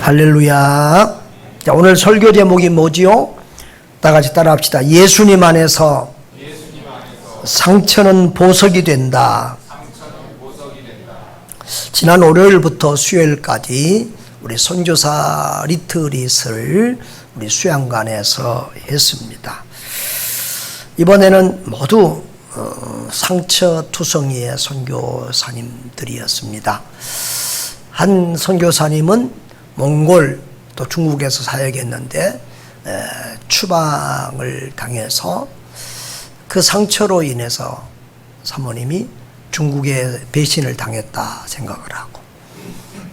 할렐루야. 자, 오늘 설교 제목이 뭐지요? 다 같이 따라합시다. 예수님 안에서 상처는 보석이 된다. 지난 월요일부터 수요일까지 우리 선교사 리트릿을 우리 수양관에서 했습니다. 이번에는 모두 상처투성이의 선교사님들이었습니다. 한 선교사님은 몽골 또 중국에서 사역했는데 추방을 당해서 그 상처로 인해서 사모님이 중국에 배신을 당했다 생각을 하고,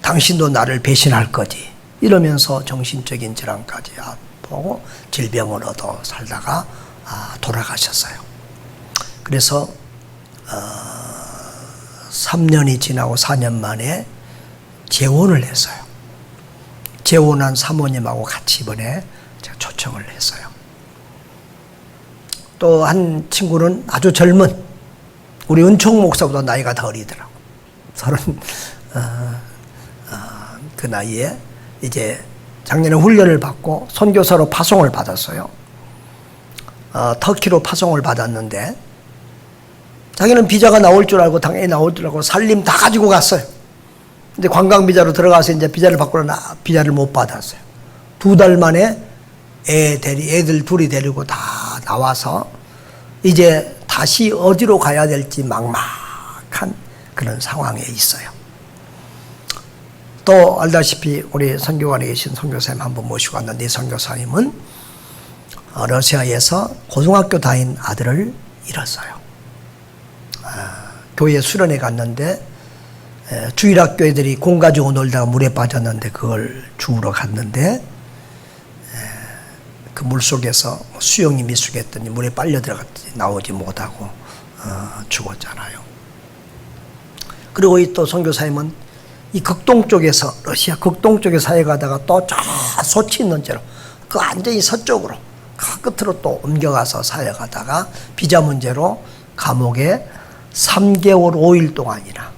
당신도 나를 배신할 거지 이러면서 정신적인 질환까지 보고 질병으로도 살다가 돌아가셨어요. 그래서 3년이 지나고 4년 만에 재혼을 했어요. 재혼한 사모님하고 같이 이번에 제가 초청을 했어요. 또 한 친구는 아주 젊은, 우리 은총 목사보다 나이가 더 어리더라고. 30, 그 나이에 이제 작년에 훈련을 받고 선교사로 파송을 받았어요. 터키로 파송을 받았는데 자기는 비자가 나올 줄 알고 당연히 나올 줄 알고 살림 다 가지고 갔어요. 근데 관광 비자로 들어가서 이제 비자를 받고는 비자를 못 받았어요. 2달 만에 애들 둘이 데리고 다 나와서 이제 다시 어디로 가야 될지 막막한 그런 상황에 있어요. 또 알다시피 우리 선교관에 계신 선교사님 한번 모시고 왔는데, 이 선교사님은 러시아에서 고등학교 다닌 아들을 잃었어요. 교회 수련회 갔는데 주일학교 애들이 공 가지고 놀다가 물에 빠졌는데 그걸 주우러 갔는데 그 물속에서 수영이 미숙했더니 물에 빨려 들어갔더니 나오지 못하고 죽었잖아요. 그리고 이 또 선교사님은 이 극동 쪽에서, 러시아 극동 쪽에 사역하다가 또 저 소치 있는 채로 그 완전히 서쪽으로 그 끝으로 또 옮겨가서 사역하다가 비자 문제로 감옥에 3개월 5일 동안이나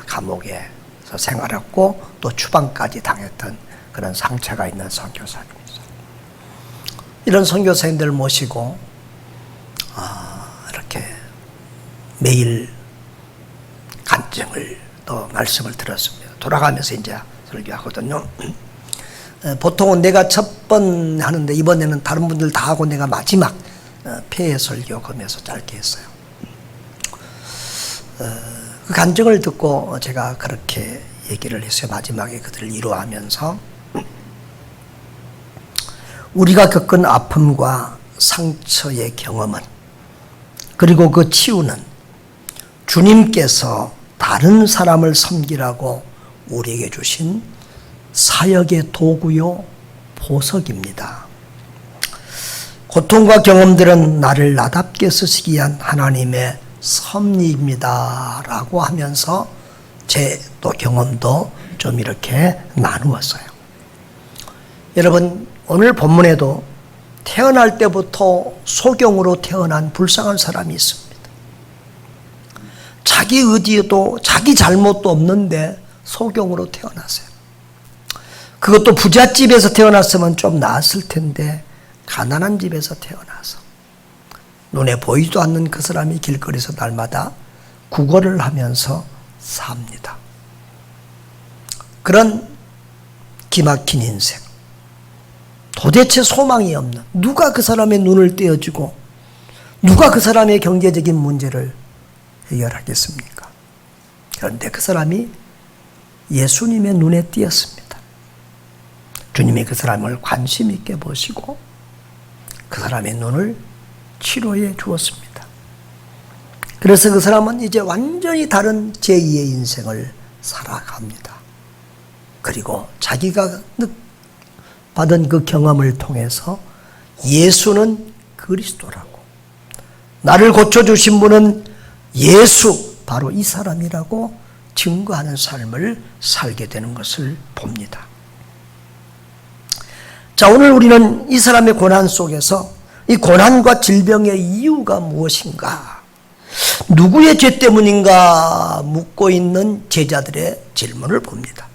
감옥에서 생활했고 또 추방까지 당했던 그런 상처가 있는 선교사님입니다. 이런 선교사님들 모시고 이렇게 매일 간증을 또 말씀을 들었습니다. 돌아가면서 이제 설교하거든요. 보통은 내가 첫 번 하는데 이번에는 다른 분들 다 하고 내가 마지막 폐회 설교 거면서 짧게 했어요. 그 간증을 듣고 제가 그렇게 얘기를 했어요. 마지막에 그들을 위로하면서 우리가 겪은 아픔과 상처의 경험은, 그리고 그 치유는 주님께서 다른 사람을 섬기라고 우리에게 주신 사역의 도구요 보석입니다. 고통과 경험들은 나를 나답게 쓰시기 위한 하나님의 섭리입니다 라고 하면서 제 또 경험도 좀 이렇게 나누었어요. 여러분, 오늘 본문에도 태어날 때부터 소경으로 태어난 불쌍한 사람이 있습니다. 자기 의지도 자기 잘못도 없는데 소경으로 태어났어요. 그것도 부잣집에서 태어났으면 좀 나았을 텐데 가난한 집에서 태어나서 눈에 보이지도 않는 그 사람이 길거리에서 날마다 구걸을 하면서 삽니다. 그런 기막힌 인생, 도대체 소망이 없는, 누가 그 사람의 눈을 떼어주고 누가 그 사람의 경제적인 문제를 해결하겠습니까? 그런데 그 사람이 예수님의 눈에 띄었습니다. 주님이 그 사람을 관심 있게 보시고 그 사람의 눈을 치료해 주었습니다. 그래서 그 사람은 이제 완전히 다른 제2의 인생을 살아갑니다. 그리고 자기가 받은 그 경험을 통해서 예수는 그리스도라고, 나를 고쳐주신 분은 예수, 바로 이 사람이라고 증거하는 삶을 살게 되는 것을 봅니다. 자, 오늘 우리는 이 사람의 고난 속에서 이 고난과 질병의 이유가 무엇인가, 누구의 죄 때문인가 묻고 있는 제자들의 질문을 봅니다.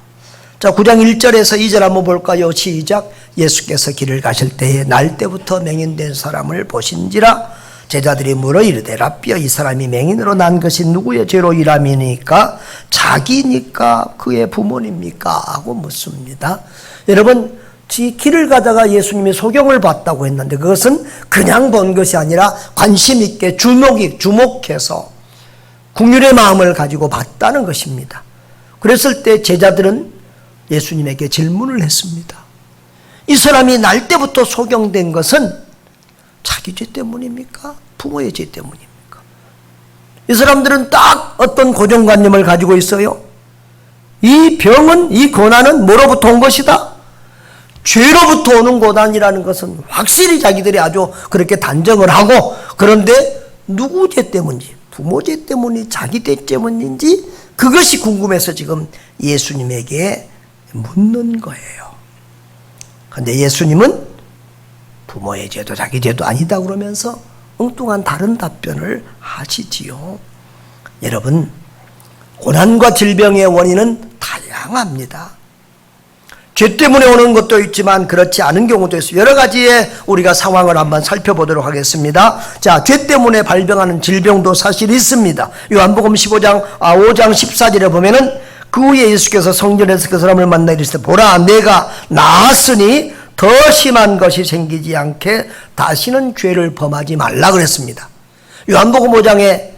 자, 9장 1절에서 2절 한번 볼까요? 시작. 예수께서 길을 가실 때에 날 때부터 맹인된 사람을 보신지라. 제자들이 물어 이르되 라삐여, 이 사람이 맹인으로 난 것이 누구의 죄로 일함이니까? 자기니까 그의 부모입니까? 하고 묻습니다. 여러분, 길을 가다가 예수님이 소경을 봤다고 했는데 그것은 그냥 본 것이 아니라 관심 있게 주목해서 긍휼의 마음을 가지고 봤다는 것입니다. 그랬을 때 제자들은 예수님에게 질문을 했습니다. 이 사람이 날 때부터 소경된 것은 자기 죄 때문입니까? 부모의 죄 때문입니까? 이 사람들은 딱 어떤 고정관념을 가지고 있어요. 이 병은, 이 고난은 뭐로부터 온 것이다? 죄로부터 오는 고난이라는 것은 확실히 자기들이 아주 그렇게 단정을 하고, 그런데 누구 죄 때문인지, 부모 죄 때문인지 자기 죄 때문인지 그것이 궁금해서 지금 예수님에게 묻는 거예요. 그런데 예수님은 부모의 죄도 자기 죄도 아니다 그러면서 엉뚱한 다른 답변을 하시지요. 여러분, 고난과 질병의 원인은 다양합니다. 죄 때문에 오는 것도 있지만 그렇지 않은 경우도 있어요. 여러 가지의 우리가 상황을 한번 살펴보도록 하겠습니다. 자, 죄 때문에 발병하는 질병도 사실 있습니다. 요한복음 5장 14절에 보면은 그 후에 예수께서 성전에서 그 사람을 만나 이르시되 보라, 내가 나았으니 더 심한 것이 생기지 않게 다시는 죄를 범하지 말라 그랬습니다. 요한복음 5장에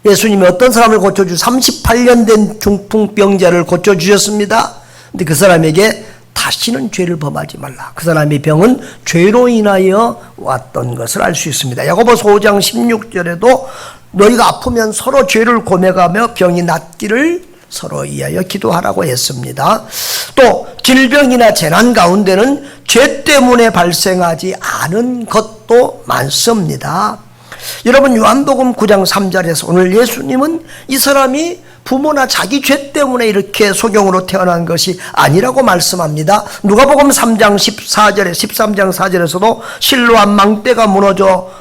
예수님이 어떤 사람을 고쳐주셨어요? 38년 된 중풍병자를 고쳐주셨습니다. 근데 그 사람에게 다시는 죄를 범하지 말라. 그 사람의 병은 죄로 인하여 왔던 것을 알 수 있습니다. 야고보서 5장 16절에도 너희가 아프면 서로 죄를 고백하며 병이 낫기를 서로 위하여 기도하라고 했습니다. 또 질병이나 재난 가운데는 죄 때문에 발생하지 않은 것도 많습니다. 여러분, 요한복음 9장 3절에서 오늘 예수님은 이 사람이 부모나 자기 죄 때문에 이렇게 소경으로 태어난 것이 아니라고 말씀합니다. 누가복음 3장 14절에 13장 4절에서도 실로암 망대가 무너져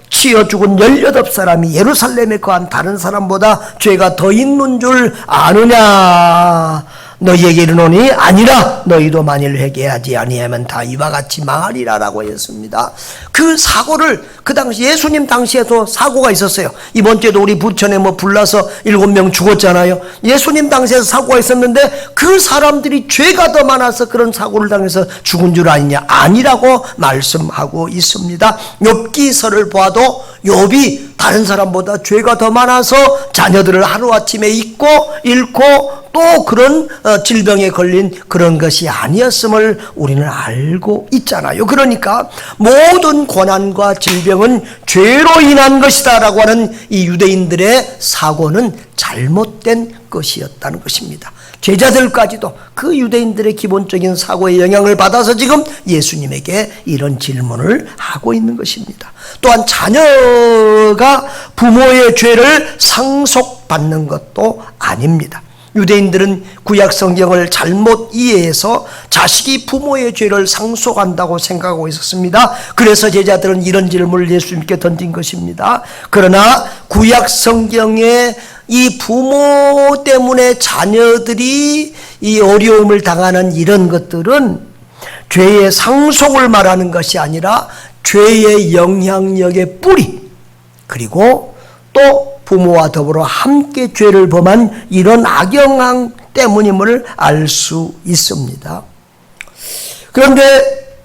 치여 죽은 18사람이 예루살렘에 거한 다른 사람보다 죄가 더 있는 줄 아느냐? 너희에게 이르노니 아니라 너희도 만일 회개하지 아니하면 다 이와 같이 망하리라 라고 했습니다. 그 사고를 그 당시 예수님 당시에도 사고가 있었어요. 이번 주에도 우리 부천에 불나서 7명 죽었잖아요. 예수님 당시에도 사고가 있었는데 그 사람들이 죄가 더 많아서 그런 사고를 당해서 죽은 줄 아니냐? 아니라고 말씀하고 있습니다. 욥기서를 보아도 욥이 다른 사람보다 죄가 더 많아서 자녀들을 하루아침에 잃고 또 그런 질병에 걸린 그런 것이 아니었음을 우리는 알고 있잖아요. 그러니까 모든 고난과 질병은 죄로 인한 것이다 라고 하는 이 유대인들의 사고는 잘못된 것이었다는 것입니다. 제자들까지도 그 유대인들의 기본적인 사고의 영향을 받아서 지금 예수님에게 이런 질문을 하고 있는 것입니다. 또한 자녀가 부모의 죄를 상속받는 것도 아닙니다. 유대인들은 구약 성경을 잘못 이해해서 자식이 부모의 죄를 상속한다고 생각하고 있었습니다. 그래서 제자들은 이런 질문을 예수님께 던진 것입니다. 그러나 구약 성경에 이 부모 때문에 자녀들이 이 어려움을 당하는 이런 것들은 죄의 상속을 말하는 것이 아니라 죄의 영향력의 뿌리, 그리고 또 부모와 더불어 함께 죄를 범한 이런 악영향 때문임을 알 수 있습니다. 그런데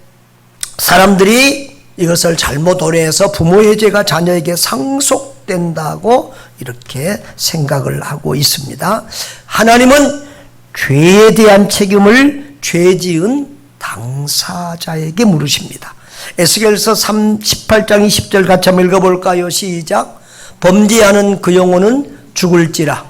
사람들이 이것을 잘못 오해해서 부모의 죄가 자녀에게 상속된다고 이렇게 생각을 하고 있습니다. 하나님은 죄에 대한 책임을 죄 지은 당사자에게 물으십니다. 에스겔서 18장 20절 같이 한번 읽어볼까요? 시작. 범죄하는 그 영혼은 죽을지라.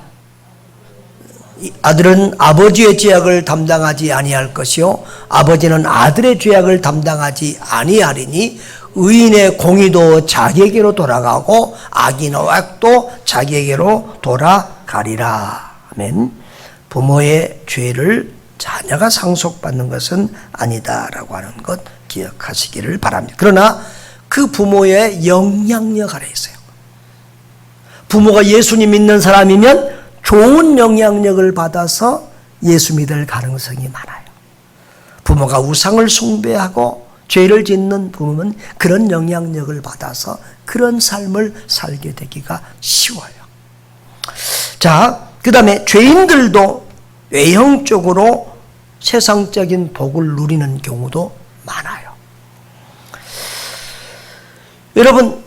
아들은 아버지의 죄악을 담당하지 아니할 것이요 아버지는 아들의 죄악을 담당하지 아니하리니 의인의 공의도 자기에게로 돌아가고 악인의 악도 자기에게로 돌아가리라. 아멘. 부모의 죄를 자녀가 상속받는 것은 아니다라고 하는 것 기억하시기를 바랍니다. 그러나 그 부모의 영향력 아래 있어요. 부모가 예수님 믿는 사람이면 좋은 영향력을 받아서 예수 믿을 가능성이 많아요. 부모가 우상을 숭배하고 죄를 짓는 부모는 그런 영향력을 받아서 그런 삶을 살게 되기가 쉬워요. 자, 그 다음에 죄인들도 외형적으로 세상적인 복을 누리는 경우도 많아요. 여러분,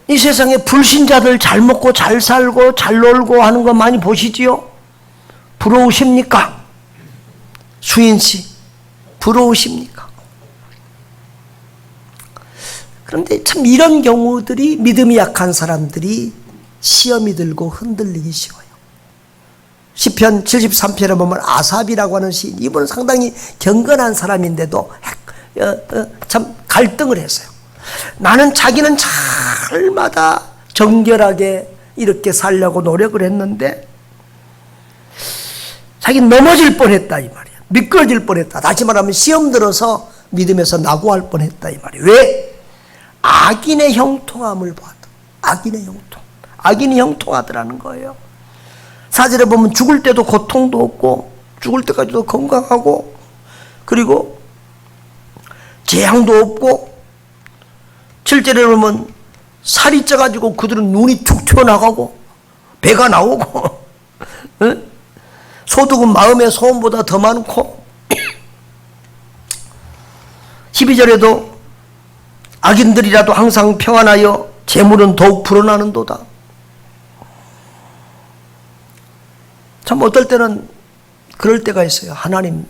이 세상에 불신자들 잘 먹고 잘 살고 잘 놀고 하는 거 많이 보시지요? 부러우십니까? 수인씨, 부러우십니까? 그런데 참 이런 경우들이 믿음이 약한 사람들이 시험이 들고 흔들리기 쉬워요. 시편 73편에 보면 아삽이라고 하는 시인, 이분은 상당히 경건한 사람인데도 참 갈등을 했어요. 나는 자기는 잘마다 정결하게 이렇게 살려고 노력을 했는데 자기는 넘어질 뻔했다 이 말이야. 미끄러질 뻔했다. 다시 말하면 시험 들어서 믿음에서 낙오할 뻔했다 이 말이야. 왜? 악인의 형통함을 보았다. 악인의 형통. 악인이 형통하더라는 거예요. 사절에 보면 죽을 때도 고통도 없고 죽을 때까지도 건강하고 그리고 재앙도 없고 7절에 보면 살이 쪄가지고 그들은 눈이 툭 튀어나가고 배가 나오고 소득은 마음의 소원보다 더 많고 12절에도 악인들이라도 항상 평안하여 재물은 더욱 불어나는도다. 참 어떨 때는 그럴 때가 있어요. 하나님,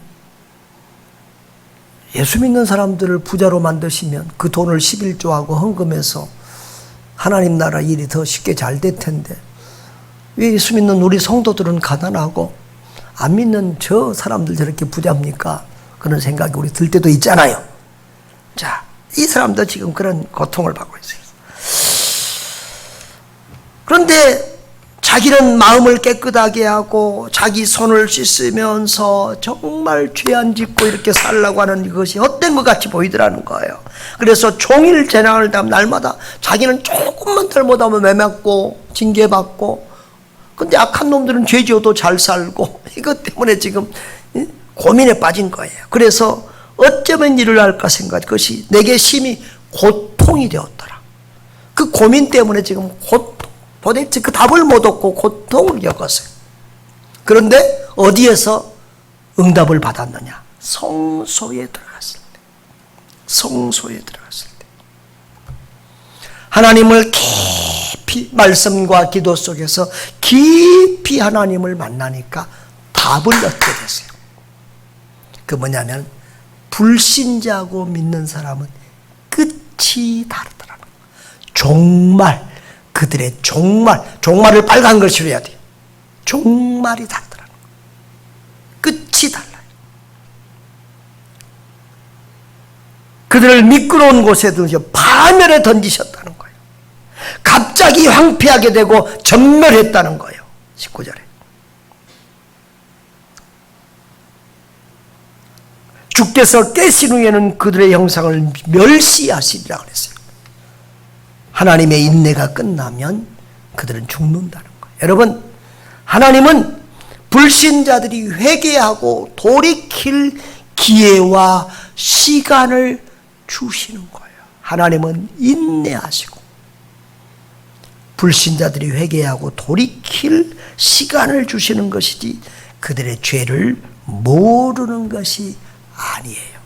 예수 믿는 사람들을 부자로 만드시면 그 돈을 11조하고 헌금해서 하나님 나라 일이 더 쉽게 잘 될 텐데 왜 예수 믿는 우리 성도들은 가난하고 안 믿는 저 사람들 저렇게 부자입니까? 그런 생각이 우리 들 때도 있잖아요. 자, 이 사람도 지금 그런 고통을 받고 있어요. 그런데 자기는 마음을 깨끗하게 하고 자기 손을 씻으면서 정말 죄 안 짓고 이렇게 살라고 하는 이것이 헛된 것 같이 보이더라는 거예요. 그래서 종일 재난을 당하면 날마다 자기는 조금만 잘못하면 매맞고 징계받고, 근데 악한 놈들은 죄 지어도 잘 살고, 이것 때문에 지금 고민에 빠진 거예요. 그래서 어쩌면 일을 할까 생각, 그것이 내게 심히 고통이 되었더라. 그 고민 때문에 지금 도대체 그 답을 못 얻고 고통을 겪었어요. 그런데 어디에서 응답을 받았느냐? 성소에 들어갔을 때. 성소에 들어갔을 때. 하나님을 깊이 말씀과 기도 속에서 깊이 하나님을 만나니까 답을 얻게 됐어요. 그 뭐냐면 불신자하고 믿는 사람은 끝이 다르더라고요. 종말, 그들의 종말을 빨간 글씨로 해야 돼요. 종말이 다르더라고요. 끝이 달라요. 그들을 미끄러운 곳에 던져 파멸에 던지셨다는 거예요. 갑자기 황폐하게 되고 전멸했다는 거예요. 19절에. 주께서 깨신 후에는 그들의 형상을 멸시하시리라 그랬어요. 하나님의 인내가 끝나면 그들은 죽는다는 거예요. 여러분, 하나님은 불신자들이 회개하고 돌이킬 기회와 시간을 주시는 거예요. 하나님은 인내하시고 불신자들이 회개하고 돌이킬 시간을 주시는 것이지 그들의 죄를 모르는 것이 아니에요.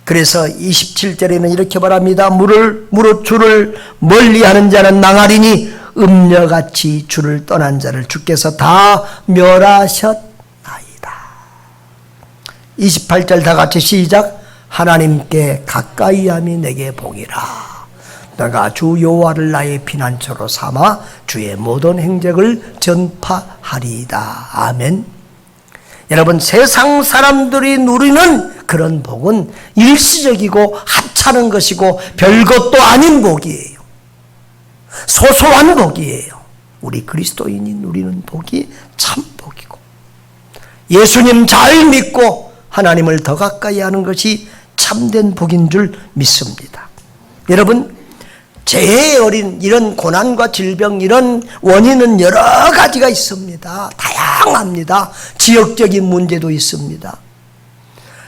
그래서 27절에는 이렇게 말합니다. 무릇 주를 멀리하는 자는 낭하리니 음녀같이 주를 떠난 자를 주께서 다 멸하셨나이다. 28절 다 같이 시작. 하나님께 가까이함이 내게 복이라. 내가 주 여호와를 나의 피난처로 삼아 주의 모든 행적을 전파하리이다. 아멘. 여러분, 세상 사람들이 누리는 그런 복은 일시적이고 하찮은 것이고 별것도 아닌 복이에요. 소소한 복이에요. 우리 그리스도인이 누리는 복이 참 복이고, 예수님 잘 믿고 하나님을 더 가까이 하는 것이 참된 복인 줄 믿습니다. 여러분, 재해에 어린 이런 고난과 질병, 이런 원인은 여러 가지가 있습니다. 다양합니다. 지역적인 문제도 있습니다.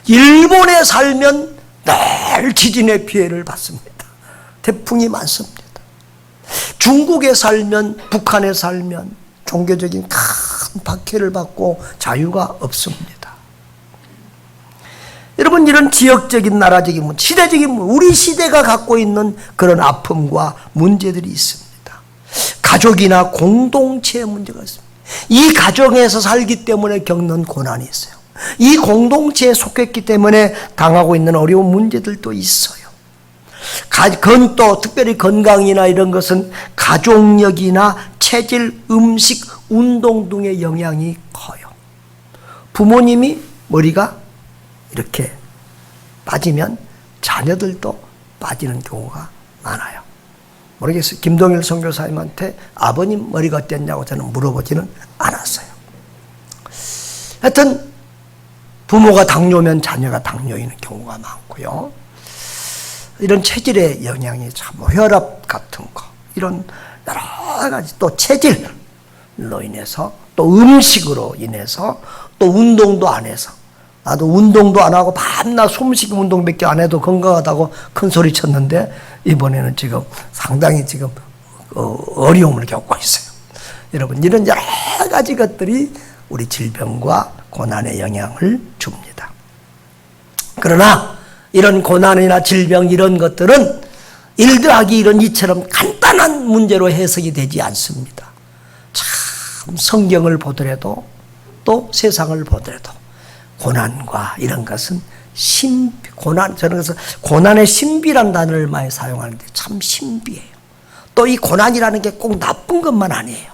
일본에 살면 늘 지진의 피해를 받습니다. 태풍이 많습니다. 중국에 살면, 북한에 살면 종교적인 큰 박해를 받고 자유가 없습니다. 여러분, 이런 지역적인, 나라적인 문제, 시대적인 문제, 우리 시대가 갖고 있는 그런 아픔과 문제들이 있습니다. 가족이나 공동체의 문제가 있습니다. 이 가정에서 살기 때문에 겪는 고난이 있어요. 이 공동체에 속했기 때문에 당하고 있는 어려운 문제들도 있어요. 그건 또 특별히 건강이나 이런 것은 가족력이나 체질, 음식, 운동 등의 영향이 커요. 부모님이 머리가 이렇게 빠지면 자녀들도 빠지는 경우가 많아요. 모르겠어요. 김동일 선교사님한테 아버님 머리가 어땠냐고 저는 물어보지는 않았어요. 하여튼 부모가 당뇨면 자녀가 당뇨인 경우가 많고요. 이런 체질의 영향이 참 혈압 같은 거, 이런 여러 가지, 또 체질로 인해서, 또 음식으로 인해서, 또 운동도 안 해서, 나도 운동도 안 하고 밤낮 숨쉬기 운동밖에 안 해도 건강하다고 큰 소리 쳤는데 이번에는 지금 상당히 지금 어려움을 겪고 있어요. 여러분, 이런 여러 가지 것들이 우리 질병과 고난에 영향을 줍니다. 그러나 이런 고난이나 질병, 이런 것들은 1 더하기 1은 이처럼 간단한 문제로 해석이 되지 않습니다. 참 성경을 보더라도, 또 세상을 보더라도 고난과 이런 것은 고난, 저는 그래서 고난의 신비란 단어를 많이 사용하는데 참 신비해요. 또 이 고난이라는 게 꼭 나쁜 것만 아니에요.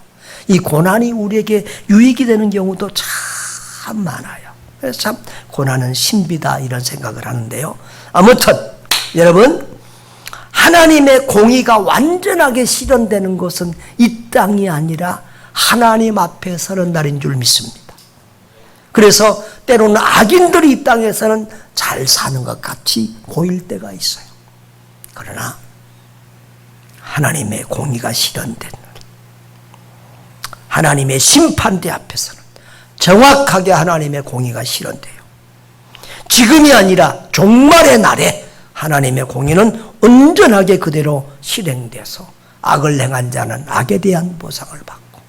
이 고난이 우리에게 유익이 되는 경우도 참 많아요. 그래서 참 고난은 신비다, 이런 생각을 하는데요. 아무튼 여러분, 하나님의 공의가 완전하게 실현되는 것은 이 땅이 아니라 하나님 앞에 서는 날인 줄 믿습니다. 그래서 때로는 악인들이 이 땅에서는 잘 사는 것 같이 보일 때가 있어요. 그러나 하나님의 공의가 실현된 하나님의 심판대 앞에서는 정확하게 하나님의 공의가 실현돼요. 지금이 아니라 종말의 날에 하나님의 공의는 온전하게 그대로 실행돼서 악을 행한 자는 악에 대한 보상을 받고,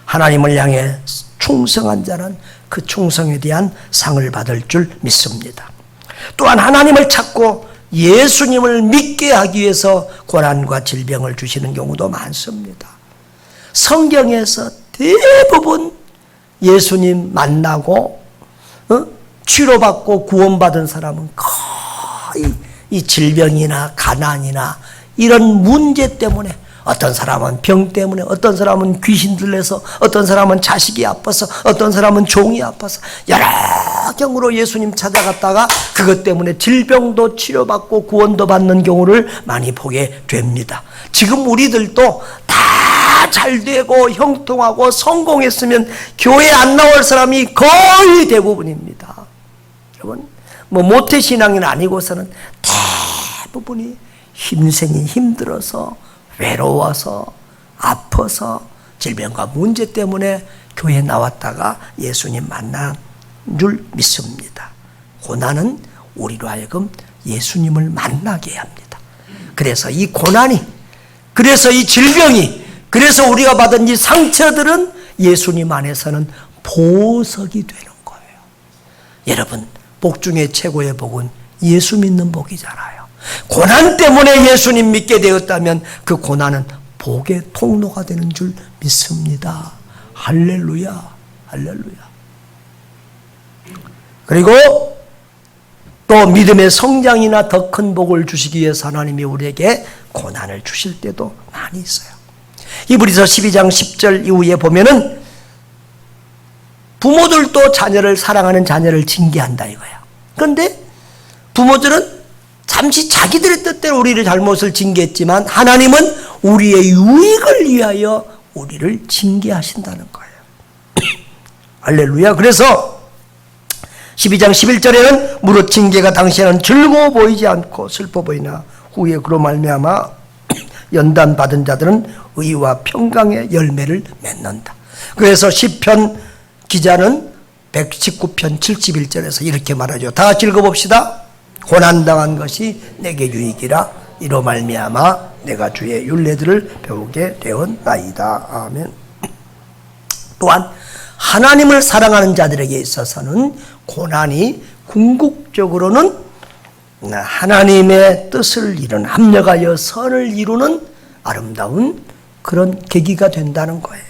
하나님을 향해 충성한 자는 그 충성에 대한 상을 받을 줄 믿습니다. 또한 하나님을 찾고 예수님을 믿게 하기 위해서 고난과 질병을 주시는 경우도 많습니다. 성경에서 대부분 예수님 만나고 치료받고 구원받은 사람은 거의 이 질병이나 가난이나 이런 문제 때문에, 어떤 사람은 병 때문에, 어떤 사람은 귀신 들려서, 어떤 사람은 자식이 아파서, 어떤 사람은 종이 아파서 여러 경우로 예수님 찾아갔다가 그것 때문에 질병도 치료받고 구원도 받는 경우를 많이 보게 됩니다. 지금 우리들도 다 잘 되고 형통하고 성공했으면 교회 안 나올 사람이 거의 대부분입니다. 여러분, 모태신앙은 아니고서는 대부분이 힘생이 힘들어서, 외로워서, 아파서, 질병과 문제 때문에 교회에 나왔다가 예수님 만난 줄 믿습니다. 고난은 우리로 하여금 예수님을 만나게 합니다. 그래서 이 고난이, 그래서 이 질병이, 그래서 우리가 받은 이 상처들은 예수님 안에서는 보석이 되는 거예요. 여러분, 복 중에 최고의 복은 예수 믿는 복이잖아요. 고난 때문에 예수님 믿게 되었다면 그 고난은 복의 통로가 되는 줄 믿습니다. 할렐루야, 할렐루야. 그리고 또 믿음의 성장이나 더 큰 복을 주시기 위해서 하나님이 우리에게 고난을 주실 때도 많이 있어요. 히브리서 12장 10절 이후에 보면은 부모들도 자녀를, 사랑하는 자녀를 징계한다 이거야. 그런데 부모들은 잠시 자기들의 뜻대로 우리를 잘못을 징계했지만 하나님은 우리의 유익을 위하여 우리를 징계하신다는 거예요. 할렐루야. 그래서 12장 11절에는 무릇 징계가 당시에는 즐거워 보이지 않고 슬퍼 보이나 후에 그로 말미암아 연단 받은 자들은 의와 평강의 열매를 맺는다. 그래서 시편 기자는 119편 71절에서 이렇게 말하죠. 다 같이 읽어봅시다. 고난당한 것이 내게 유익이라 이로 말미암아 내가 주의 율례들을 배우게 되었나이다. 아멘. 또한 하나님을 사랑하는 자들에게 있어서는 고난이 궁극적으로는 하나님의 뜻을 이루는, 합력하여 선을 이루는 아름다운 그런 계기가 된다는 거예요.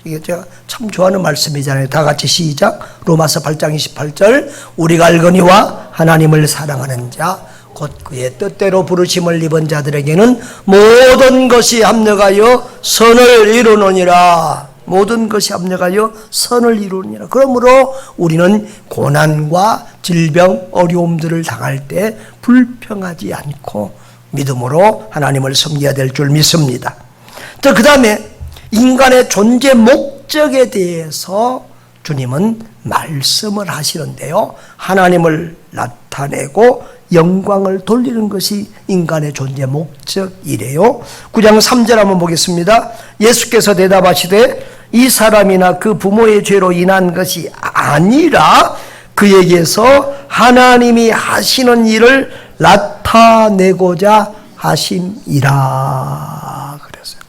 이게 제가 참 좋아하는 말씀이잖아요. 다 같이 시작. 로마서 8장 28절. 우리가 알거니와 하나님을 사랑하는 자 곧 그의 뜻대로 부르심을 입은 자들에게는 모든 것이 합력하여 선을 이루느니라. 모든 것이 합력하여 선을 이루느니라. 그러므로 우리는 고난과 질병, 어려움들을 당할 때 불평하지 않고 믿음으로 하나님을 섬겨야 될 줄 믿습니다. 그 다음에 인간의 존재 목적에 대해서 주님은 말씀을 하시는데요. 하나님을 나타내고 영광을 돌리는 것이 인간의 존재 목적이래요. 9장 3절 한번 보겠습니다. 예수께서 대답하시되 이 사람이나 그 부모의 죄로 인한 것이 아니라 그에게서 하나님이 하시는 일을 나타내고자 하심이라 그랬어요.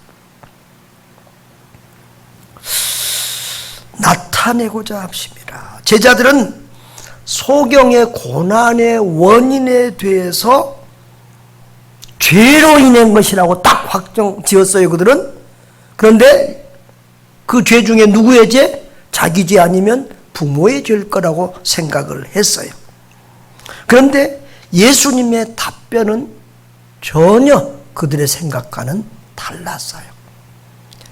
나타내고자 하심이라. 제자들은 소경의 고난의 원인에 대해서 죄로 인한 것이라고 딱 확정 지었어요, 그들은. 그런데 그 죄 중에 누구의 죄? 자기 죄 아니면 부모의 죄일 거라고 생각을 했어요. 그런데 예수님의 답변은 전혀 그들의 생각과는 달랐어요.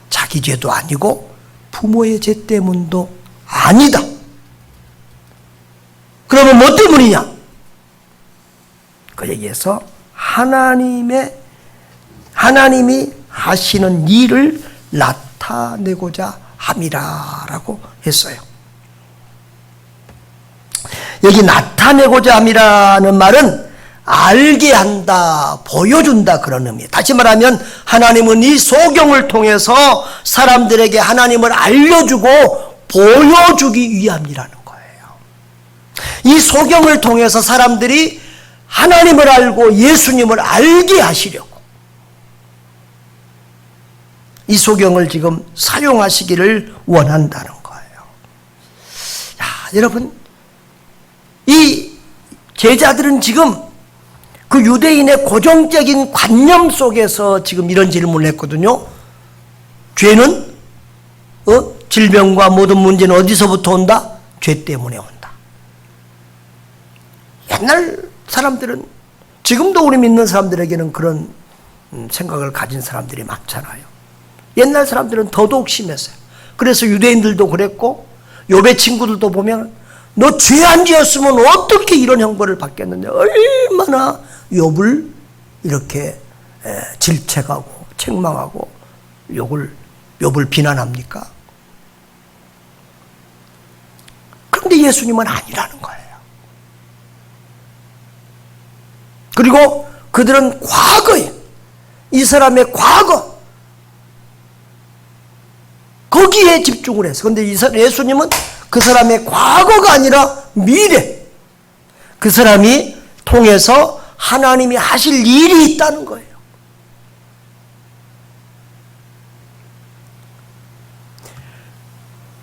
자기 죄도 아니고 부모의 죄 때문도 아니다. 그러면 뭐 때문이냐? 그에게서 하나님이 하시는 일을 나타내고자 함이라라고 했어요. 여기 나타내고자 함이라는 말은 알게 한다, 보여준다 그런 의미. 다시 말하면 하나님은 이 소경을 통해서 사람들에게 하나님을 알려주고 보여주기 위함이라는 거예요. 이 소경을 통해서 사람들이 하나님을 알고 예수님을 알게 하시려고 이 소경을 지금 사용하시기를 원한다는 거예요. 야, 여러분, 이 제자들은 지금 그 유대인의 고정적인 관념 속에서 지금 이런 질문을 했거든요. 죄는 질병과 모든 문제는 어디서부터 온다? 죄 때문에 온다. 옛날 사람들은, 지금도 우리 믿는 사람들에게는 그런 생각을 가진 사람들이 많잖아요. 옛날 사람들은 더더욱 심했어요. 그래서 유대인들도 그랬고 욥의 친구들도 보면 너 죄 안 지었으면 어떻게 이런 형벌을 받겠느냐, 얼마나 욥을 이렇게 질책하고 책망하고 욥을 비난합니까? 그런데 예수님은 아니라는 거예요. 그리고 그들은 과거에, 이 사람의 과거, 거기에 집중을 해서. 그런데 예수님은 그 사람의 과거가 아니라 미래, 그 사람이 통해서 하나님이 하실 일이 있다는 거예요.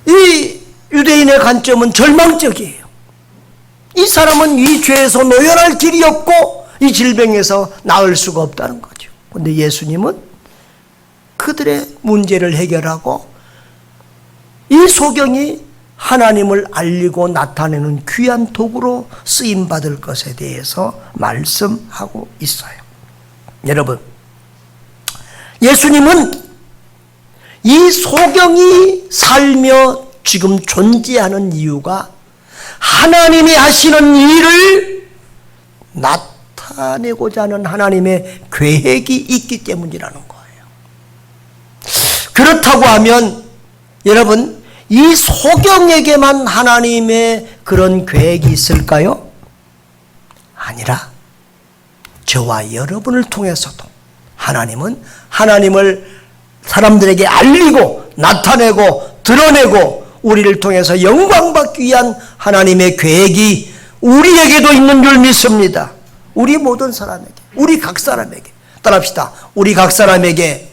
이 유대인의 관점은 절망적이에요. 이 사람은 이 죄에서 노연할 길이 없고 이 질병에서 나을 수가 없다는 거죠. 그런데 예수님은 그들의 문제를 해결하고 이 소경이 하나님을 알리고 나타내는 귀한 도구로 쓰임받을 것에 대해서 말씀하고 있어요. 여러분, 예수님은 이 소경이 살며 지금 존재하는 이유가 하나님이 하시는 일을 나타내고자 하는 하나님의 계획이 있기 때문이라는 거예요. 그렇다고 하면 여러분, 이 소경에게만 하나님의 그런 계획이 있을까요? 아니라 저와 여러분을 통해서도 하나님은 하나님을 사람들에게 알리고 나타내고 드러내고 우리를 통해서 영광받기 위한 하나님의 계획이 우리에게도 있는 줄 믿습니다. 우리 모든 사람에게, 우리 각 사람에게. 따라합시다. 우리 각 사람에게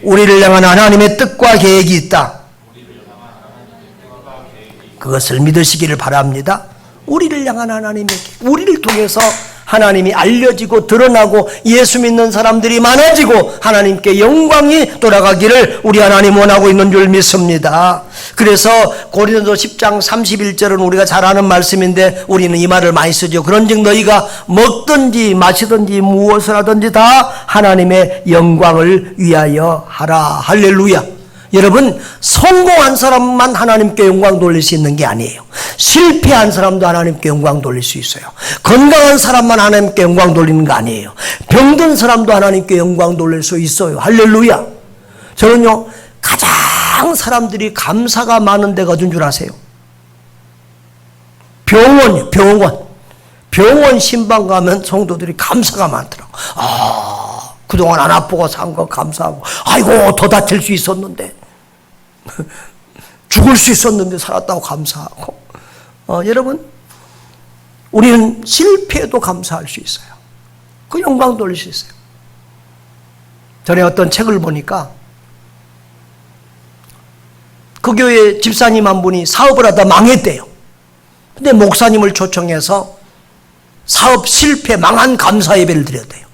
우리를 향한 하나님의 뜻과 계획이 있다. 그것을 믿으시기를 바랍니다. 우리를 향한 하나님의 계획, 우리를 통해서 하나님이 알려지고 드러나고 예수 믿는 사람들이 많아지고 하나님께 영광이 돌아가기를 우리 하나님 원하고 있는 줄 믿습니다. 그래서 고린도 10장 31절은 우리가 잘 아는 말씀인데 우리는 이 말을 많이 쓰죠. 그런즉 너희가 먹든지 마시든지 무엇을 하든지 다 하나님의 영광을 위하여 하라. 할렐루야. 여러분, 성공한 사람만 하나님께 영광 돌릴 수 있는 게 아니에요. 실패한 사람도 하나님께 영광 돌릴 수 있어요. 건강한 사람만 하나님께 영광 돌리는 거 아니에요. 병든 사람도 하나님께 영광 돌릴 수 있어요. 할렐루야. 저는요, 가장 사람들이 감사가 많은 데가 어딘 줄 아세요? 병원이요. 병원 신방 가면 성도들이 감사가 많더라고. 그동안 안 아프고 산 거 감사하고, 아이고 더 다칠 수 있었는데, 죽을 수 있었는데 살았다고 감사하고. 여러분, 우리는 실패해도 감사할 수 있어요. 그 영광 돌릴 수 있어요. 전에 어떤 책을 보니까 그 교회 집사님 한 분이 사업을 하다 망했대요. 근데 목사님을 초청해서 사업 실패 망한 감사 예배를 드렸대요.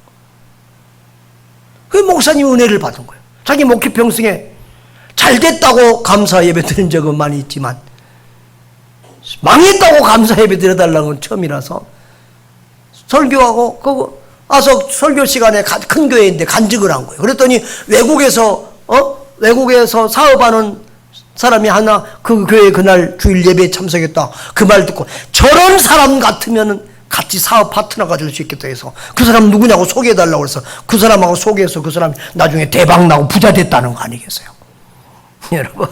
그 목사님이 은혜를 받은 거예요. 자기 목회 평생에 잘 됐다고 감사 예배 드린 적은 많이 있지만 망했다고 감사 예배 드려달라는 건 처음이라서 설교하고 그거 와서 설교 시간에 큰 교회인데 간증을 한 거예요. 그랬더니 외국에서 사업하는 사람이 하나 그 교회 그날 주일 예배에 참석했다. 그 말 듣고 저런 사람 같으면은 같이 사업 파트너가 될 수 있겠다 해서 그 사람 누구냐고 소개해달라고 해서 그 사람하고 소개해서 그 사람이 나중에 대박 나고 부자 됐다는 거 아니겠어요? 여러분,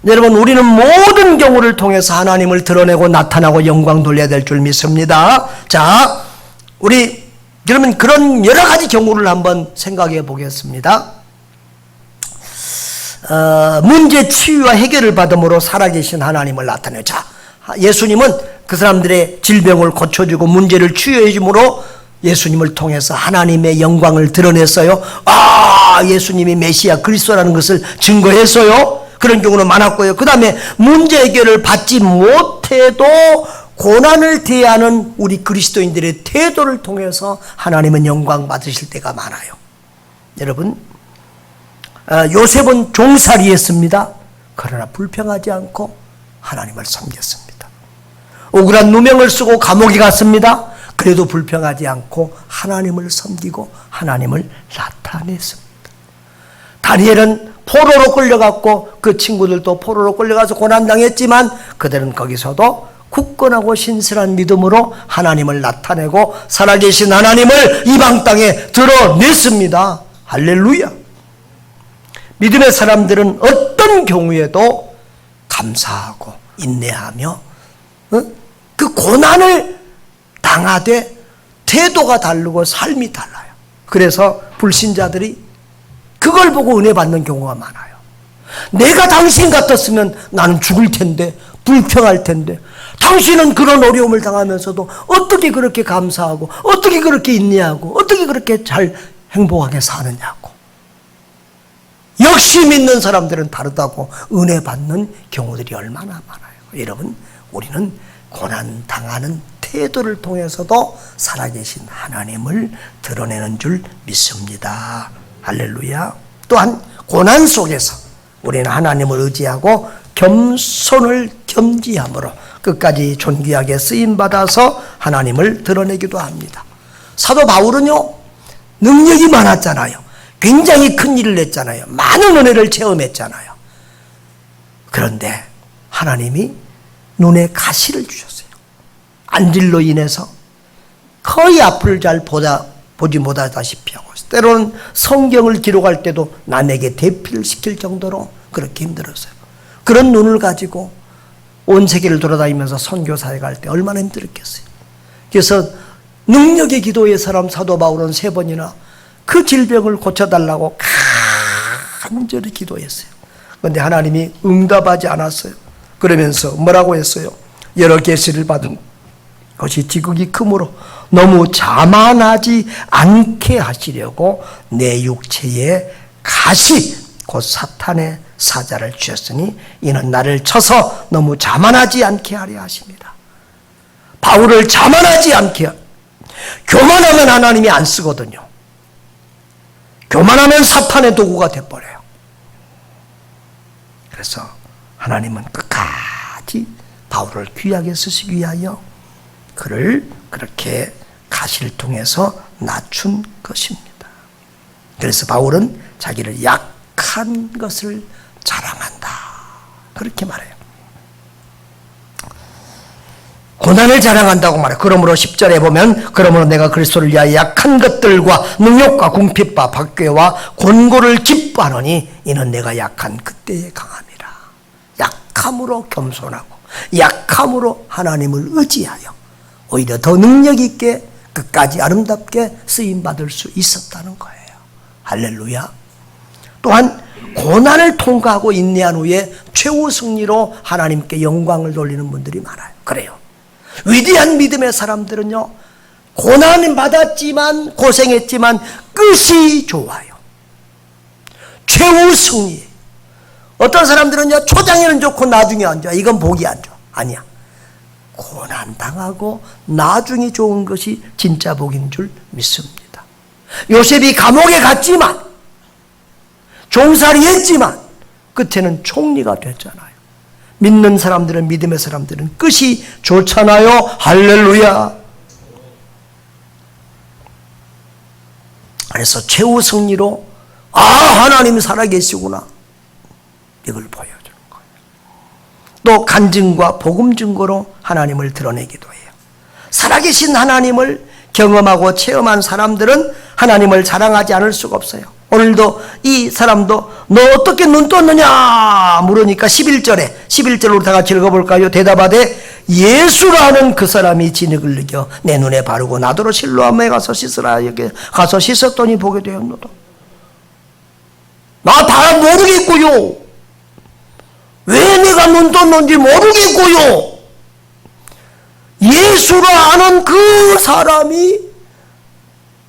여러분, 우리는 모든 경우를 통해서 하나님을 드러내고 나타나고 영광 돌려야 될 줄 믿습니다. 자, 우리 그러면 그런 여러 가지 경우를 한번 생각해 보겠습니다. 문제 치유와 해결을 받음으로 살아계신 하나님을 나타내요. 자, 예수님은 그 사람들의 질병을 고쳐주고 문제를 치유해 줌으로 예수님을 통해서 하나님의 영광을 드러냈어요. 예수님이 메시아 그리스도라는 것을 증거했어요. 그런 경우는 많았고요. 그 다음에 문제 해결을 받지 못해도 고난을 대하는 우리 그리스도인들의 태도를 통해서 하나님은 영광 받으실 때가 많아요. 여러분, 요셉은 종살이 했습니다. 그러나 불평하지 않고 하나님을 섬겼습니다. 억울한 누명을 쓰고 감옥에 갔습니다. 그래도 불평하지 않고 하나님을 섬기고 하나님을 나타냈습니다. 다니엘은 포로로 끌려갔고 그 친구들도 포로로 끌려가서 고난당했지만 그들은 거기서도 굳건하고 신실한 믿음으로 하나님을 나타내고 살아계신 하나님을 이방 땅에 드러냈습니다. 할렐루야. 믿음의 사람들은 어떤 경우에도 감사하고 인내하며 그 고난을 당하되 태도가 다르고 삶이 달라요. 그래서 불신자들이 그걸 보고 은혜 받는 경우가 많아요. 내가 당신 같았으면 나는 죽을 텐데, 불평할 텐데, 당신은 그런 어려움을 당하면서도 어떻게 그렇게 감사하고 어떻게 그렇게 인내하고 어떻게 그렇게 잘 행복하게 사느냐고. 역시 믿는 사람들은 다르다고 은혜 받는 경우들이 얼마나 많아요. 여러분, 우리는 고난 당하는 태도를 통해서도 살아계신 하나님을 드러내는 줄 믿습니다. 할렐루야. 또한 고난 속에서 우리는 하나님을 의지하고 겸손을 겸지함으로 끝까지 존귀하게 쓰임받아서 하나님을 드러내기도 합니다. 사도 바울은요, 능력이 많았잖아요. 굉장히 큰 일을 했잖아요. 많은 은혜를 체험했잖아요. 그런데 하나님이 눈에 가시를 주셨어요. 안질로 인해서 거의 앞을 잘 보지 못하다시피 하고, 때로는 성경을 기록할 때도 남에게 대피를 시킬 정도로 그렇게 힘들었어요. 그런 눈을 가지고 온 세계를 돌아다니면서 선교 사역할 때 얼마나 힘들었겠어요. 그래서 능력의 기도의 사람 사도 바울은 3번이나 그 질병을 고쳐달라고 간절히 기도했어요. 그런데 하나님이 응답하지 않았어요. 그러면서 뭐라고 했어요? 여러 계시를 받은 것이 지극히 크므로 너무 자만하지 않게 하시려고 내 육체에 가시 곧 사탄의 사자를 주셨으니 이는 나를 쳐서 너무 자만하지 않게 하려 하십니다. 바울을 자만하지 않게, 교만하면 하나님이 안 쓰거든요. 교만하면 사탄의 도구가 돼버려요. 그래서 하나님은 끝까지 바울을 귀하게 쓰시기 위하여 그를 그렇게 가시를 통해서 낮춘 것입니다. 그래서 바울은 자기를 약한 것을 자랑한다, 그렇게 말해요. 고난을 자랑한다고 말해요. 그러므로 10절에 보면 그러므로 내가 그리스도를 위하여 약한 것들과 능력과 궁핍과 박괴와 곤고를 기뻐하노니 이는 내가 약한 그때에 강함이라. 약함으로 겸손하고 약함으로 하나님을 의지하여 오히려 더 능력 있게 끝까지 아름답게 쓰임받을 수 있었다는 거예요. 할렐루야. 또한 고난을 통과하고 인내한 후에 최후 승리로 하나님께 영광을 돌리는 분들이 많아요. 그래요. 위대한 믿음의 사람들은요, 고난은 받았지만 고생했지만 끝이 좋아요. 최후 승리. 어떤 사람들은요, 초장에는 좋고 나중에 안 좋아. 이건 복이 안 좋아. 아니야. 고난당하고 나중에 좋은 것이 진짜 복인 줄 믿습니다. 요셉이 감옥에 갔지만, 종살이 했지만 끝에는 총리가 됐잖아요. 믿는 사람들은, 믿음의 사람들은 끝이 좋잖아요. 할렐루야. 그래서 최후 승리로 하나님이 살아계시구나, 이걸 보여주는 거예요. 또 간증과 복음 증거로 하나님을 드러내기도 해요. 살아계신 하나님을 경험하고 체험한 사람들은 하나님을 자랑하지 않을 수가 없어요. 오늘도 이 사람도 너 어떻게 눈 떴느냐 물으니까 11절로 다 같이 읽어볼까요? 대답하되 예수라는 그 사람이 진흙을 느껴 내 눈에 바르고 나더러 실로암에 가서 씻으라. 여기 가서 씻었더니 보게 되었노라. 나 다 모르겠고요. 왜 내가 눈 떴는지 모르겠고요. 예수라 하는 그 사람이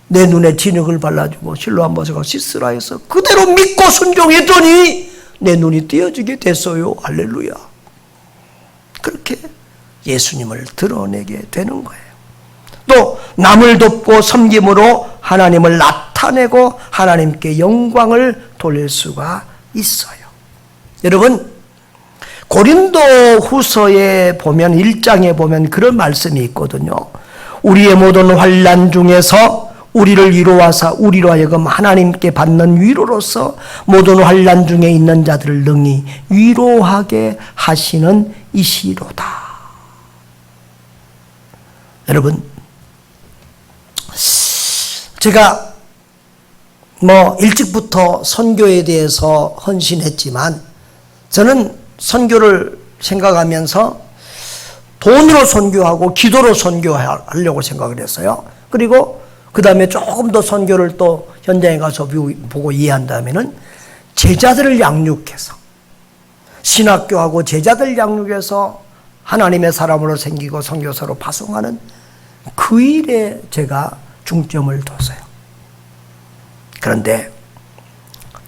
내 눈에 진흙을 발라주고 실로암 벗어 가서 씻으라 해서 그대로 믿고 순종했더니 내 눈이 띄어지게 됐어요. 할렐루야. 그렇게 예수님을 드러내게 되는 거예요. 또 남을 돕고 섬김으로 하나님을 나타내고 하나님께 영광을 돌릴 수가 있어요. 여러분, 고린도 후서에 보면 1장에 보면 그런 말씀이 있거든요. 우리의 모든 환난 중에서 우리를 위로하사 우리로 하여금 하나님께 받는 위로로서 모든 환난 중에 있는 자들을 능히 위로하게 하시는 이시로다. 여러분, 제가 일찍부터 선교에 대해서 헌신했지만 저는 선교를 생각하면서 돈으로 선교하고 기도로 선교하려고 생각을 했어요. 그리고 그 다음에 조금 더 선교를 또 현장에 가서 보고 이해한 다음에는 제자들을 양육해서 신학교하고 제자들 양육해서 하나님의 사람으로 생기고 선교사로 파송하는 그 일에 제가 중점을 뒀어요. 그런데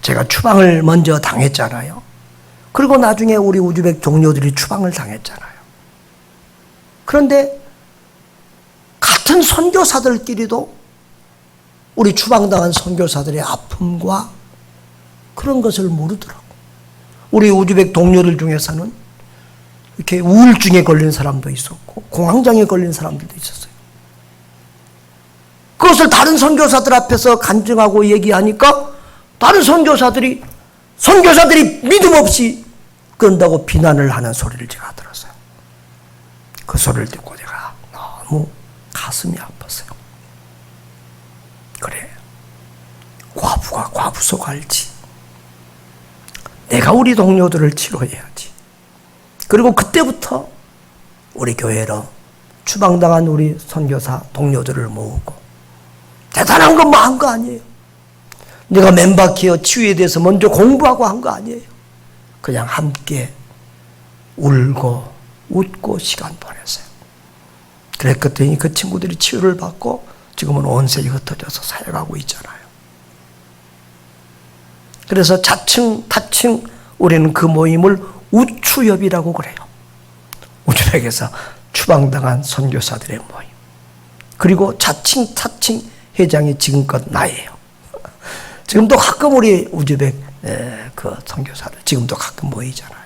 제가 추방을 먼저 당했잖아요. 그리고 나중에 우리 우즈벡 종료들이 추방을 당했잖아요. 그런데 같은 선교사들끼리도 우리 추방당한 선교사들의 아픔과 그런 것을 모르더라고. 우리 우즈벡 동료들 중에서는 이렇게 우울증에 걸린 사람도 있었고 공황장애에 걸린 사람들도 있었어요. 그것을 다른 선교사들 앞에서 간증하고 얘기하니까 다른 선교사들이 믿음 없이 그런다고 비난을 하는 소리를 제가 들었어요. 그 소리를 듣고 제가 너무 가슴이 아팠어요. 그래, 과부가 과부속 알지. 내가 우리 동료들을 치료해야지. 그리고 그때부터 우리 교회로 추방당한 우리 선교사 동료들을 모으고 대단한 건 뭐 한 거 아니에요. 내가 맨바키어 치유에 대해서 먼저 공부하고 한 거 아니에요. 그냥 함께 울고 웃고 시간 보냈어요. 그랬더니 그 친구들이 치유를 받고 지금은 온 세계 흩어져서 살아가고 있잖아요. 그래서 자칭 타칭 우리는 그 모임을 우추협이라고 그래요. 우즈벡에서 추방당한 선교사들의 모임. 그리고 자칭 타칭 회장이 지금껏 나예요. 지금도 가끔 우리 우즈벡 그 선교사들 지금도 가끔 모이잖아요.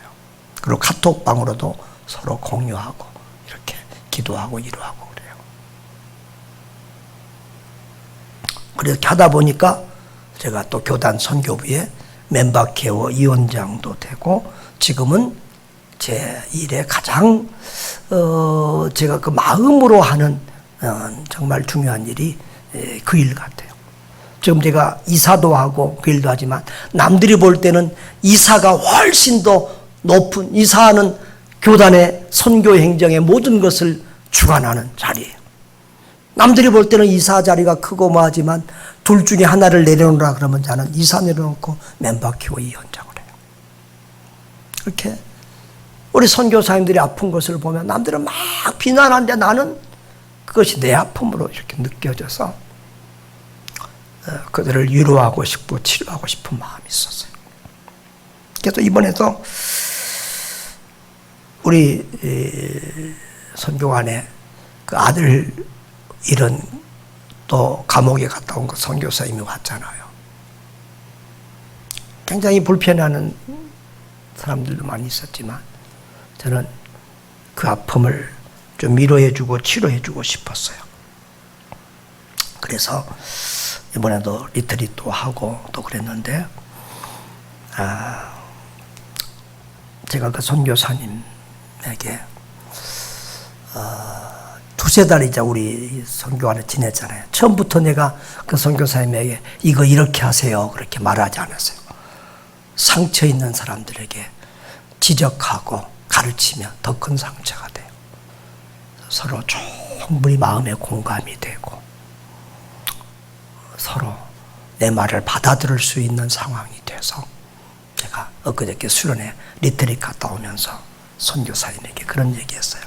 그리고 카톡방으로도 서로 공유하고 이렇게 기도하고 이루하고 그래요. 그렇게 하다 보니까 제가 또 교단 선교부의 멤버케어 위원장도 되고 지금은 제 일에 가장 제가 그 마음으로 하는 정말 중요한 일이 그 일 같아요. 지금 제가 이사도 하고 그 일도 하지만 남들이 볼 때는 이사가 훨씬 더 높은, 이사하는 교단의 선교 행정의 모든 것을 주관하는 자리예요. 남들이 볼 때는 이사 자리가 크고 뭐하지만 둘 중에 하나를 내려놓으라 그러면 저는 이사 내려놓고 멤버케어 위원장을 해요. 이렇게 우리 선교사님들이 아픈 것을 보면 남들은 막 비난하는데 나는 그것이 내 아픔으로 이렇게 느껴져서 그들을 위로하고 싶고 치료하고 싶은 마음이 있었어요. 그래서 이번에도 우리 선교관의 그 아들 잃은 또 감옥에 갔다 온 그 선교사님이 왔잖아요. 굉장히 불편해하는 사람들도 많이 있었지만 저는 그 아픔을 좀 위로해주고 치료해주고 싶었어요. 그래서 이번에도 리트릿도 하고 또 그랬는데 제가 그 선교사님에게 두세 달 이제 우리 선교 안에 지냈잖아요. 처음부터 내가 그 선교사님에게 이거 이렇게 하세요 그렇게 말하지 않았어요. 상처 있는 사람들에게 지적하고 가르치면 더 큰 상처가 돼요. 서로 충분히 마음의 공감이 되고 서로 내 말을 받아들일 수 있는 상황이 돼서 제가 엊그저께 수련회 리트릿 갔다 오면서 선교사님에게 그런 얘기했어요.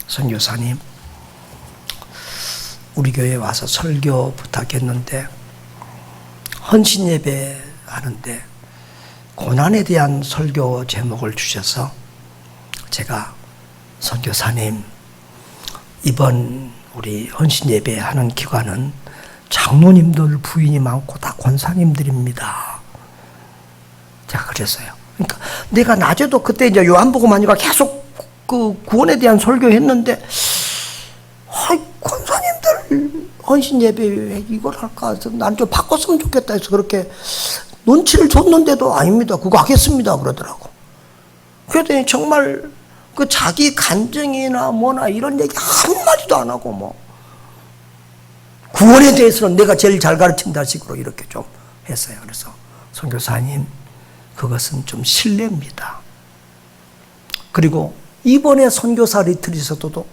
선교사님, 우리 교회에 와서 설교 부탁했는데 헌신 예배 하는데 고난에 대한 설교 제목을 주셔서 제가 선교사님, 이번 우리 헌신 예배 하는 기관은 장로님들 부인이 많고 다 권사님들입니다. 제가 그랬어요. 그러니까 내가 낮에도 그때 이제 요한복음 하니까 계속 그 구원에 대한 설교했는데, 권사님들 헌신 예배 이걸 할까 해서 난 좀 바꿨으면 좋겠다 해서 그렇게 눈치를 줬는데도 아닙니다. 그거 하겠습니다. 그러더라고. 그랬더니 정말 그 자기 간증이나 뭐나 이런 얘기 한마디도 안 하고 뭐 구원에 대해서는 내가 제일 잘 가르친다 식으로 이렇게 좀 했어요. 그래서 선교사님, 그것은 좀 실례입니다. 그리고 이번에 선교사 리트릿에서도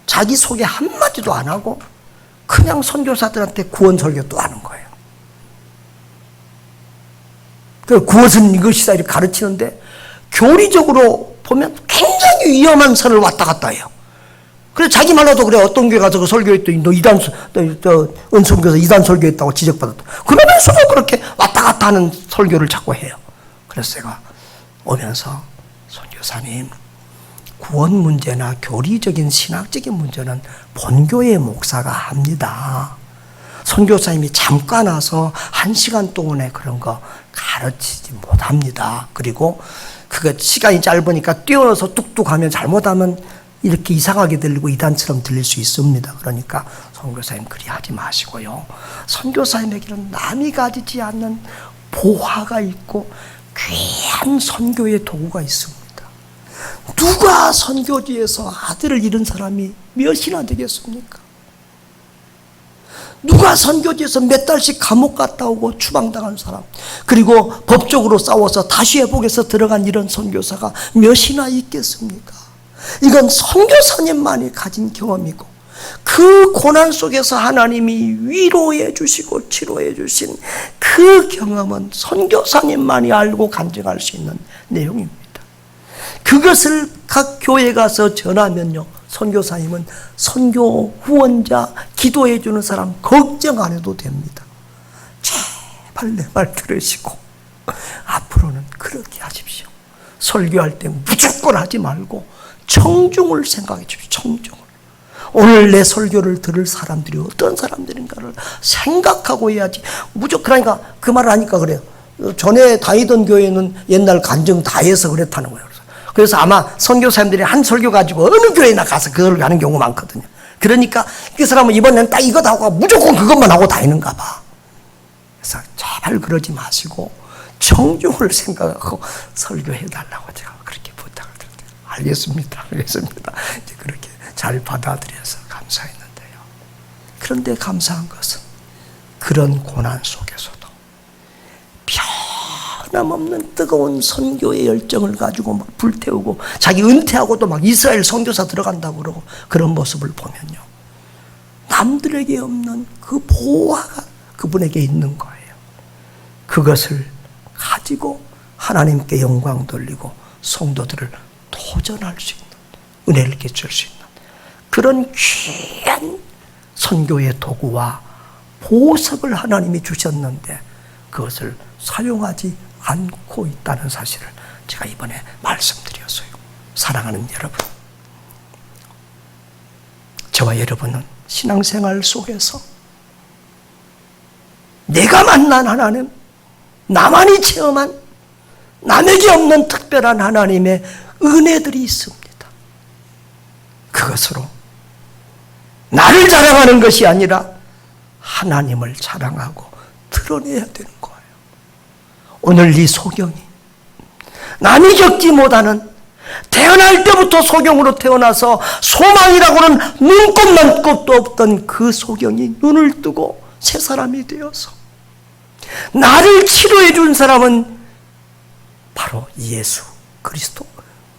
자기 소개 한마디도 안 하고 그냥 선교사들한테 구원 설교 또 하는 거예요. 그 구원은 이것이다 이렇게 가르치는데 교리적으로 보면 굉장히 위험한 선을 왔다 갔다 해요. 그래서 자기 말로도 그래. 어떤 교회 가서 그 설교했더니 너 은총교사 이단 설교했다고 지적받았다. 그러면서도 그렇게 왔다 갔다 하는 설교를 자꾸 해요. 그래서 제가 오면서 선교사님, 구원 문제나 교리적인 신학적인 문제는 본교회 목사가 합니다. 선교사님이 잠깐 와서 1시간 동안에 그런 거 가르치지 못합니다. 그리고 그거 시간이 짧으니까 뛰어서 뚝뚝 하면 잘못하면 이렇게 이상하게 들리고 이단처럼 들릴 수 있습니다. 그러니까 선교사님 그리 하지 마시고요. 선교사님에게는 남이 가지지 않는 보화가 있고 귀한 선교의 도구가 있습니다. 누가 선교지에서 아들을 잃은 사람이 몇이나 되겠습니까? 누가 선교지에서 몇 달씩 감옥 갔다 오고 추방당한 사람, 그리고 법적으로 싸워서 다시 회복해서 들어간 이런 선교사가 몇이나 있겠습니까? 이건 선교사님만이 가진 경험이고 그 고난 속에서 하나님이 위로해 주시고 치료해 주신 그 경험은 선교사님만이 알고 간증할 수 있는 내용입니다. 그것을 각 교회에 가서 전하면요, 선교사님은 선교 후원자, 기도해 주는 사람 걱정 안 해도 됩니다. 제발 내 말 들으시고 앞으로는 그렇게 하십시오. 설교할 때 무조건 하지 말고 청중을 생각해 주십시오. 청중을. 오늘 내 설교를 들을 사람들이 어떤 사람들인가를 생각하고 해야지. 무조건, 그러니까 그 말을 하니까 그래요. 전에 다니던 교회는 옛날 간증 다 해서 그랬다는 거예요. 그래서 아마 선교사님들이 한 설교 가지고 어느 교회나 가서 그걸 하는 경우가 많거든요. 그러니까 그 사람은 이번에는 딱 이거 하고 무조건 그것만 하고 다니는가 봐. 그래서 제발 그러지 마시고 청중을 생각하고 설교해달라고 제가 그렇게 부탁을 드렸어요. 알겠습니다. 이제 그렇게 잘 받아들여서 감사했는데요. 그런데 감사한 것은 그런 고난 속에서도 변함없는 뜨거운 선교의 열정을 가지고 막 불태우고 자기 은퇴하고도 막 이스라엘 선교사 들어간다고 그러고 그런 모습을 보면요, 남들에게 없는 그 보화가 그분에게 있는 거예요. 그것을 가지고 하나님께 영광 돌리고 성도들을 도전할 수 있는, 은혜를 끼칠 수 있는 그런 귀한 선교의 도구와 보석을 하나님이 주셨는데 그것을 사용하지 않고 있다는 사실을 제가 이번에 말씀드렸어요. 사랑하는 여러분, 저와 여러분은 신앙생활 속에서 내가 만난 하나님, 나만이 체험한 남에게 없는 특별한 하나님의 은혜들이 있습니다. 그것으로 나를 자랑하는 것이 아니라 하나님을 자랑하고 드러내야 되는 거예요. 오늘 이 소경이 남이 겪지 못하는, 태어날 때부터 소경으로 태어나서 소망이라고는 눈꼽만 꼽도 없던 그 소경이 눈을 뜨고 새 사람이 되어서 나를 치료해 준 사람은 바로 예수 그리스도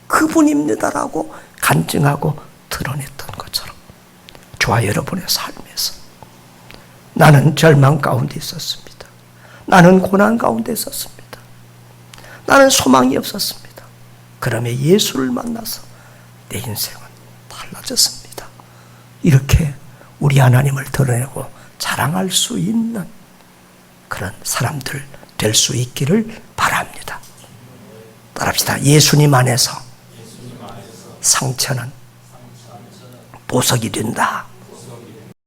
그분입니다라고 간증하고 드러냈던 것처럼 저와 여러분의 삶에서 나는 절망 가운데 있었습니다. 나는 고난 가운데 있었습니다. 나는 소망이 없었습니다. 그러며 예수를 만나서 내 인생은 달라졌습니다. 이렇게 우리 하나님을 드러내고 자랑할 수 있는 그런 사람들 될 수 있기를 바랍니다. 따라합시다. 예수님 안에서 상처는 보석이 된다.